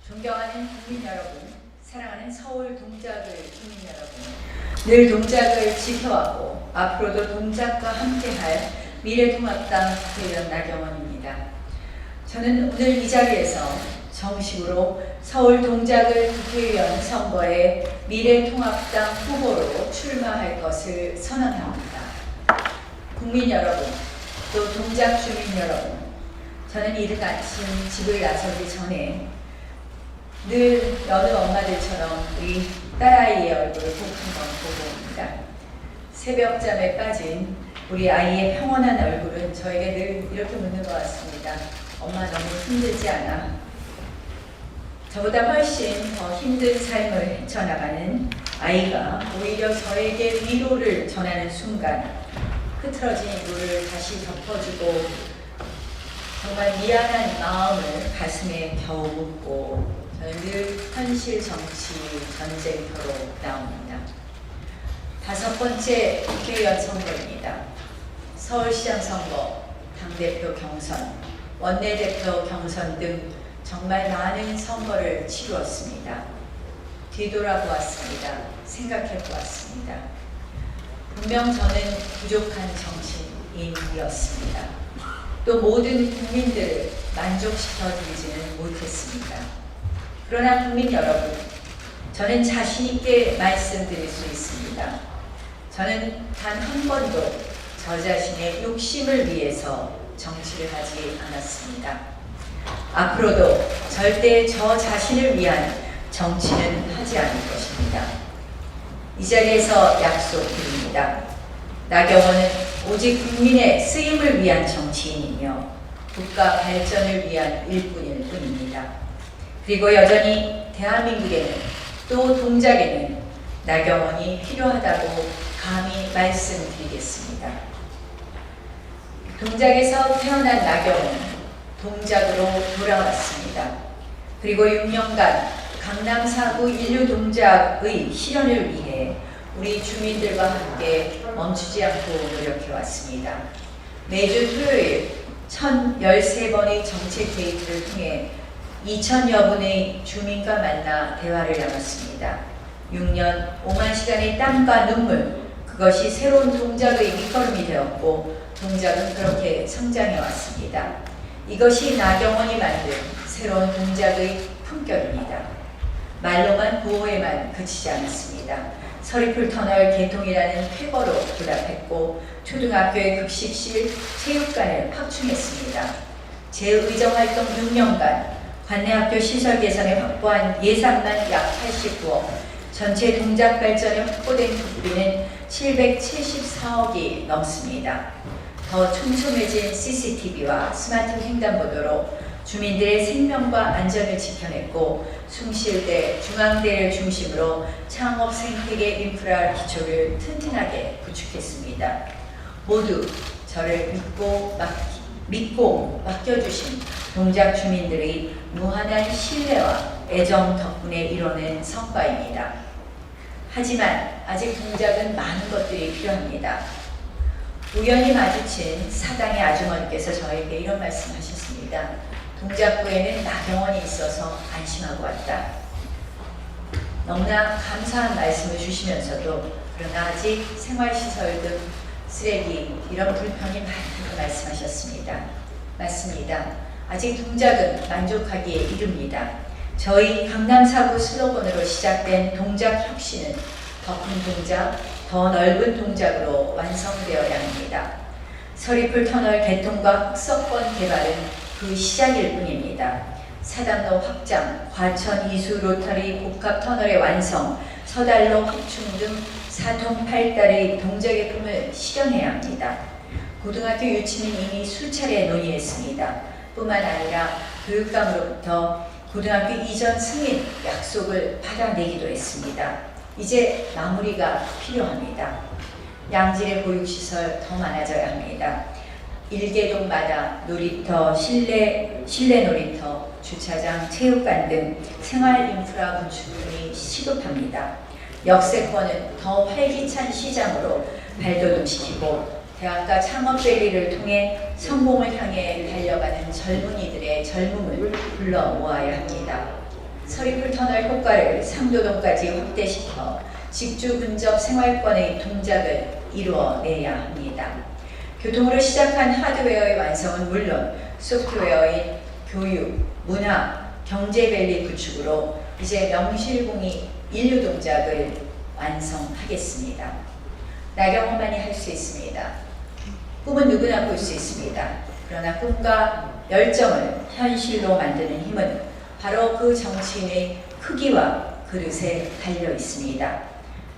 존경하는 국민 여러분, 사랑하는 서울 동작을 국민 여러분, 늘 동작을 지켜왔고 앞으로도 동작과 함께할 미래통합당 국회의원 나경원입니다. 저는 오늘 이 자리에서 정식으로 서울 동작을 국회의원 선거에 미래통합당 후보로 출마할 것을 선언합니다. 국민 여러분, 또 동작 주민 여러분, 저는 이른 아침 집을 나서기 전에 늘 여느 엄마들처럼 우리 딸아이의 얼굴을 꼭 한번 보고 옵니다. 새벽잠에 빠진 우리 아이의 평온한 얼굴은 저에게 늘 이렇게 묻는 것 같습니다. 엄마 너무 힘들지 않아? 저보다 훨씬 더 힘든 삶을 헤쳐나가는 아이가 오히려 저에게 위로를 전하는 순간 흐트러진 이불을 다시 덮어주고 정말 미안한 마음을 가슴에 겨우 묻고 저는 늘 현실 정치 전쟁터로 나옵니다. 5번째 국회의원 선거입니다. 서울시장 선거, 당대표 경선, 원내대표 경선 등 정말 많은 선거를 치루었습니다. 뒤돌아보았습니다. 생각해보았습니다. 분명 저는 부족한 정치인이었습니다. 또 모든 국민들을 만족시켜드리지는 못했습니다. 그러나 국민 여러분, 저는 자신 있게 말씀드릴 수 있습니다. 저는 단 한 번도 저 자신의 욕심을 위해서 정치를 하지 않았습니다. 앞으로도 절대 저 자신을 위한 정치는 하지 않을 것입니다. 이 자리에서 약속드립니다. 나경원은 오직 국민의 쓰임을 위한 정치인이며 국가 발전을 위한 일꾼일 뿐입니다. 그리고 여전히 대한민국에는 또 동작에는 나경원이 필요하다고 감히 말씀드리겠습니다. 동작에서 태어난 나경원은 동작으로 돌아왔습니다. 그리고 6년간 강남 4구 인류동작의 실현을 위해 우리 주민들과 함께 멈추지 않고 노력해왔습니다. 매주 토요일 1013번의 정책 데이트를 통해 2000여 분의 주민과 만나 대화를 나눴습니다. 6년 5만 시간의 땀과 눈물, 그것이 새로운 동작의 밑거름이 되었고 동작은 그렇게 성장해 왔습니다. 이것이 나경원이 만든 새로운 동작의 품격입니다. 말로만 구호에만 그치지 않았습니다. 서리풀 터널 개통이라는 쾌거로 보답했고 초등학교의 급식실, 체육관을 확충했습니다. 재의정활동 6년간 관내학교 시설 개선에 확보한 예산만 약 89억, 전체 동작 발전에 확보된 국비는 774억이 넘습니다. 더 촘촘해진 CCTV와 스마트 횡단보도로 주민들의 생명과 안전을 지켜냈고 숭실대, 중앙대를 중심으로 창업 생태계 인프라 기초를 튼튼하게 구축했습니다. 모두 저를 믿고 맡겨주신 동작 주민들의 무한한 신뢰와 애정 덕분에 이뤄낸 성과입니다. 하지만 아직 동작은 많은 것들이 필요합니다. 우연히 마주친 사당의 아주머니께서 저에게 이런 말씀하셨습니다. 동작구에는 나경원이 있어서 안심하고 왔다. 너무나 감사한 말씀을 주시면서도 그러나 아직 생활시설 등 쓰레기 이런 불편이 많다고 말씀하셨습니다. 맞습니다. 아직 동작은 만족하기에 이릅니다. 저희 강남 4구 슬로건으로 시작된 동작 혁신은 더 큰 동작, 더 넓은 동작으로 완성되어야 합니다. 서리풀 터널 개통과 흑석권 개발은 그 시작일 뿐입니다. 사당로 확장, 과천 이수 로터리 복합 터널의 완성, 서달로 확충 등 4통 8달의 동작의 꿈을 실현해야 합니다. 고등학교 유치는 이미 수차례 논의했습니다. 뿐만 아니라 교육감으로부터 고등학교 이전 승인 약속을 받아내기도 했습니다. 이제 마무리가 필요합니다. 양질의 보육시설 더 많아져야 합니다. 일개동마다 놀이터, 실내 놀이터, 주차장, 체육관 등 생활 인프라 구축이 시급합니다. 역세권은 더 활기찬 시장으로 발돋움시키고 대학가 창업밸리를 통해 성공을 향해 달려가는 젊은이들의 젊음을 불러 모아야 합니다. 정부의 효과를 상도동까지 확대시켜 직주 근접 생활권의 동작을 이루어내야 합니다. 교통으로 시작한 하드웨어의 완성은 물론 소프트웨어인 교육, 문화, 경제밸리 구축으로 이제 명실공히 인류 동작을 완성하겠습니다. 나경원만이 할 수 있습니다. 꿈은 누구나 꿀 수 있습니다. 그러나 꿈과 열정을 현실로 만드는 힘은 바로 그 정치인의 크기와 그릇에 달려 있습니다.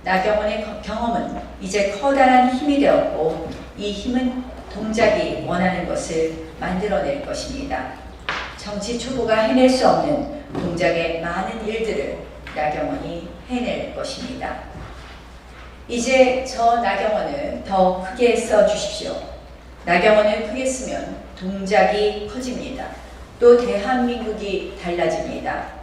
나경원의 경험은 이제 커다란 힘이 되었고 이 힘은 동작이 원하는 것을 만들어낼 것입니다. 정치 초보가 해낼 수 없는 동작의 많은 일들을 나경원이 해낼 것입니다. 이제 저 나경원을 더 크게 써주십시오. 나경원을 크게 쓰면 동작이 커집니다. 또 대한민국이 달라집니다.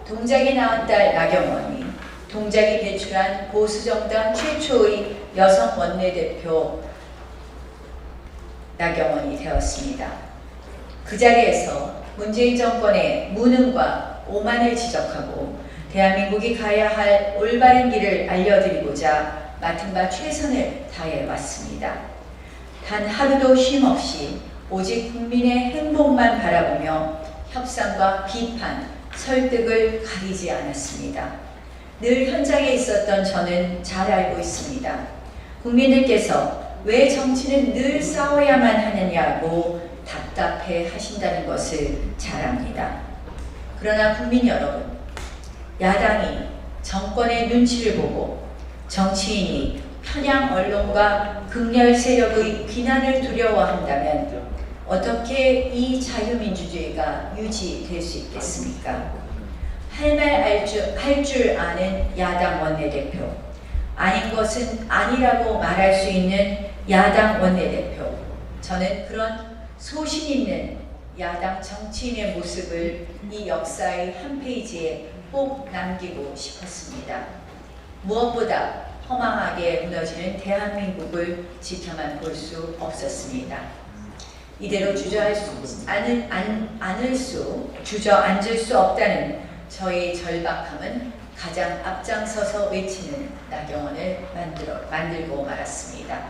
동작이 낳은 딸 나경원이 동작이 배출한 보수정당 최초의 여성 원내대표 나경원이 되었습니다. 그 자리에서 문재인 정권의 무능과 오만을 지적하고 대한민국이 가야 할 올바른 길을 알려드리고자 맡은 바 최선을 다해왔습니다. 단 하루도 쉼 없이 오직 국민의 행복만 바라보며 협상과 비판, 설득을 가리지 않았습니다. 늘 현장에 있었던 저는 잘 알고 있습니다. 국민들께서 왜 정치는 늘 싸워야만 하느냐고 답답해 하신다는 것을 잘 압니다. 그러나 국민 여러분, 야당이 정권의 눈치를 보고 정치인이 편향 언론과 극렬 세력의 비난을 두려워한다면 어떻게 이 자유민주주의가 유지될 수 있겠습니까? 할 말 할 줄 아는 야당 원내대표, 아닌 것은 아니라고 말할 수 있는 야당 원내대표, 저는 그런 소신 있는 야당 정치인의 모습을 이 역사의 한 페이지에 꼭 남기고 싶었습니다. 무엇보다 허망하게 무너지는 대한민국을 지켜만 볼 수 없었습니다. 이대로 주저앉을 수 없다는 저의 절박함은 가장 앞장서서 외치는 나경원을 만들고 말았습니다.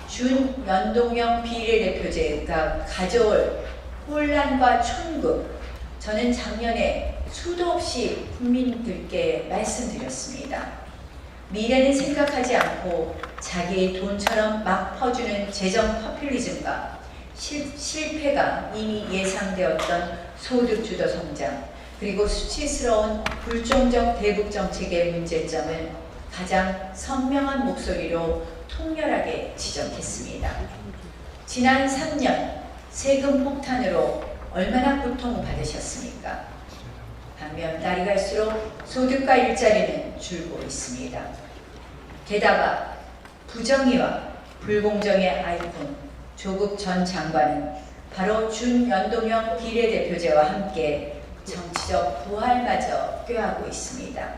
준연동형 비례대표제가 가져올 혼란과 촌극, 저는 작년에 수도 없이 국민들께 말씀드렸습니다. 미래는 생각하지 않고 자기의 돈처럼 막 퍼주는 재정 포퓰리즘과 실패가 이미 예상되었던 소득주도 성장, 그리고 수치스러운 불종적 대북 정책의 문제점을 가장 선명한 목소리로 통렬하게 지적했습니다. 지난 3년 세금 폭탄으로 얼마나 고통받으셨습니까? 반면 날이 갈수록 소득과 일자리는 줄고 있습니다. 게다가 부정의와 불공정의 아이콘 조국 전 장관은 바로 준연동형 비례대표제와 함께 정치적 부활마저 꾀하고 있습니다.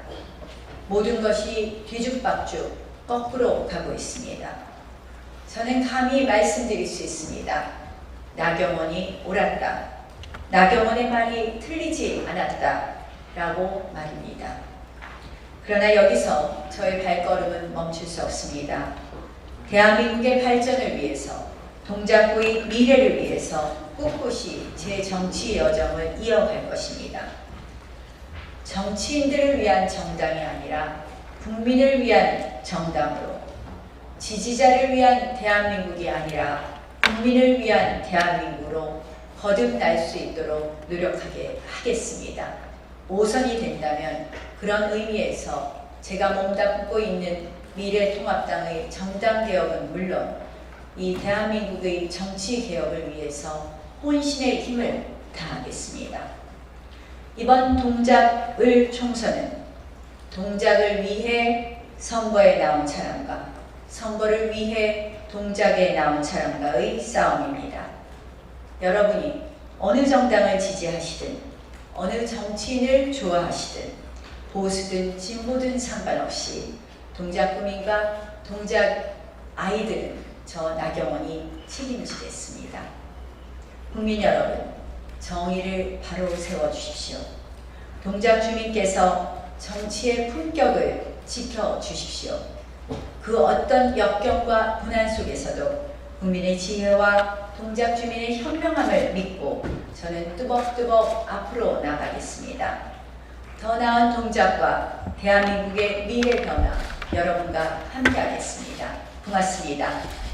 모든 것이 뒤죽박죽 거꾸로 가고 있습니다. 저는 감히 말씀드릴 수 있습니다. 나경원이 옳았다. 나경원의 말이 틀리지 않았다. 라고 말입니다. 그러나 여기서 저의 발걸음은 멈출 수 없습니다. 대한민국의 발전을 위해서, 동작구의 미래를 위해서 꿋꿋이 제 정치 여정을 이어갈 것입니다. 정치인들을 위한 정당이 아니라 국민을 위한 정당으로, 지지자를 위한 대한민국이 아니라 국민을 위한 대한민국으로 거듭날 수 있도록 노력하게 하겠습니다. 5선이 된다면 그런 의미에서 제가 몸담고 있는 미래통합당의 정당개혁은 물론 이 대한민국의 정치개혁을 위해서 혼신의 힘을 다하겠습니다. 이번 동작을 총선은 동작을 위해 선거에 나온 사람과 선거를 위해 동작에 나온 사람과의 싸움입니다. 여러분이 어느 정당을 지지하시든 어느 정치인을 좋아하시든 보수든 진보든 상관없이 동작구민과 동작 아이들은 저 나경원이 책임지겠습니다. 국민 여러분, 정의를 바로 세워주십시오. 동작 주민께서 정치의 품격을 지켜주십시오. 그 어떤 역경과 고난 속에서도 국민의 지혜와 동작 주민의 현명함을 믿고 저는 뚜벅뚜벅 앞으로 나가겠습니다. 더 나은 동작과 대한민국의 미래 변화 여러분과 함께하겠습니다. 고맙습니다.